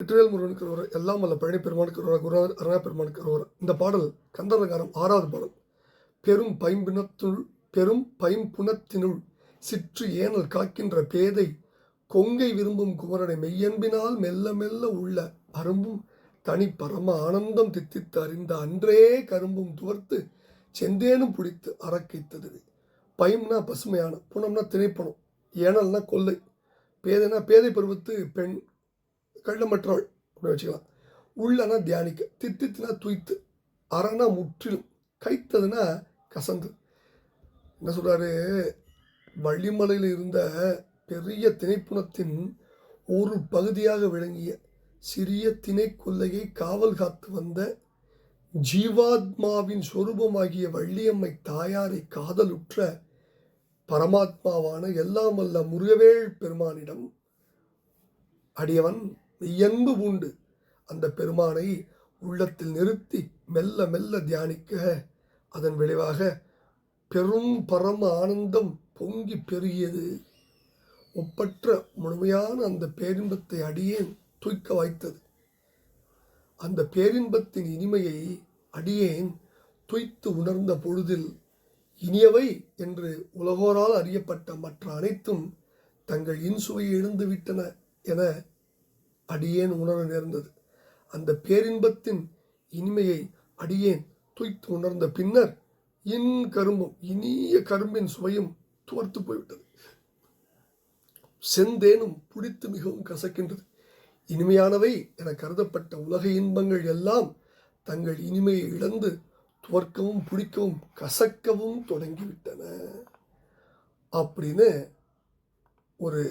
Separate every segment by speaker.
Speaker 1: வெற்றிவேல் முருகனுக்கு ரோர, எல்லாம் வல்ல பழனி பெருமானுக்கு ரோர, குருநாதர் அருணா பெருமானுக்கு ரோர. இந்த பாடல் கந்தரகாரம் 6வது பாடல். பெரும் பைம்புனத்தினுள் சிற்று ஏனல் காக்கின்ற பேதை கொங்கை விரும்பும் குமரனை மெய்யன்பினால் மெல்ல மெல்ல உள்ள அரும்பும் தனி பரம ஆனந்தம் தித்தித்து அறிந்த அன்றே கரும்பும் துவர்த்து செந்தேனும் பிடித்து அறக்கைத்தது. பைம்னா பசுமையான, புனம்னா திணைப்பணம், ஏனல்னா கொல்லை, பேதைனா பேதை பருவத்து பெண், கள்ளமற்றாள் அப்படி வச்சுக்கலாம். உள்ளனா தியானிக்க, தித்தித்துனா துய்த்து, அறனா முற்றிலும், கைத்ததுன்னா கசந்து. என்ன சொல்கிறாரு, வள்ளிமலையில் இருந்த பெரிய திணைப்புணத்தின் ஒரு பகுதியாக விளங்கிய சிறிய திணை கொல்லையை காவல் காத்து வந்த ஜீவாத்மாவின் சொரூபமாகிய வள்ளியம்மை தாயாரை காதலுற்ற பரமாத்மாவான எல்லாம் வல்ல முருகவேள் பெருமானிடம் அடியவன் மெய்யன்பு பூண்டு அந்த பெருமானை உள்ளத்தில் நிறுத்தி மெல்ல மெல்ல தியானிக்க, அதன் விளைவாக பெரும் பரம ஆனந்தம் பொங்கி பெருகியது. ஒப்பற்ற முழுமையான அந்த பேரின்பத்தை அடியேன் தூய்க்க வாய்த்தது. அந்த பேரின்பத்தின் இனிமையை அடியேன் துய்த்து உணர்ந்த பொழுதில் இனியவை என்று உலகோரால் அறியப்பட்ட மற்ற அனைத்தும் தங்கள் இன்சுவையை இழந்துவிட்டன என அடியேன் உணர நேர்ந்தது. அந்த பேரின்பத்தின் இனிமையை அடியேன் துய்த்து உணர்ந்த பின்னர் கரும்பும் இனிய கரும்பின் சுவையும் துவர்த்து போய்விட்டது. செந்தேனும் பிடித்து மிகவும் கசக்கின்றது. இனிமையானவை என கருதப்பட்ட உலக இன்பங்கள் எல்லாம் தங்கள் இனிமையை இழந்து துவர்க்கவும் பிடிக்கவும் கசக்கவும் தொடங்கிவிட்டன அப்படின்னு ஒரு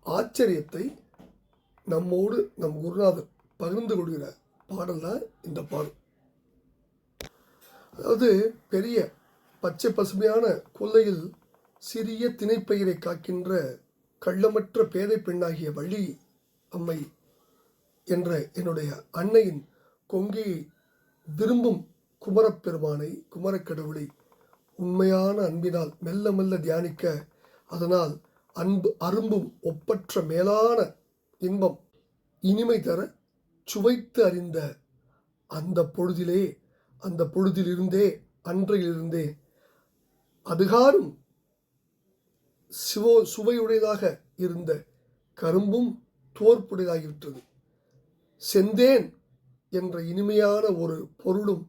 Speaker 1: ஆச்சரியத்தை நம்மோடு நம் குருநாதர் பகிர்ந்து கொள்கிற பாடல் தான் இந்த பாடல். அதாவது பெரிய பச்சை பசுமையான கொல்லையில் சிறிய திணைப்பயிரை காக்கின்ற கள்ளமற்ற பேதை பெண்ணாகிய வள்ளி அம்மை என்ற என்னுடைய அன்னையின் கொங்கையை விரும்பும் குமரப்பெருமானை, குமரக்கடவுளை உண்மையான அன்பினால் மெல்ல மெல்ல தியானிக்க, அதனால் அரும்பும் ஒப்பற்ற மேலான இன்பம் இனிமை தர சுவைத்து அறிந்த அந்த பொழுதிலிருந்தே அன்றையிலிருந்தே அதுகாரும் சுவையுடையதாக இருந்த கரும்பும் தோற்புடையதாகிவிட்டது. செந்தேன் என்ற இனிமையான ஒரு பொருளும்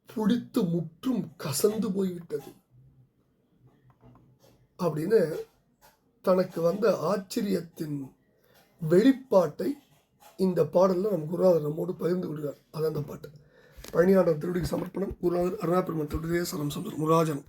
Speaker 1: புடித்து முற்றும் கசந்து போய்விட்டது அப்படின்னு தனக்கு வந்த ஆச்சரியத்தின் வெளிப்பாட்டை இந்த பாடலில் நம் குருநாதர் நம்மோடு பகிர்ந்து கொள்கிறார். அது அந்த பாட்டு. பழனியாண்டவர் திருவடிக்கு சமர்ப்பணம். குருநாதர் அருணா பெருமான் திருவடியே சரணம். முருகாஜனம்.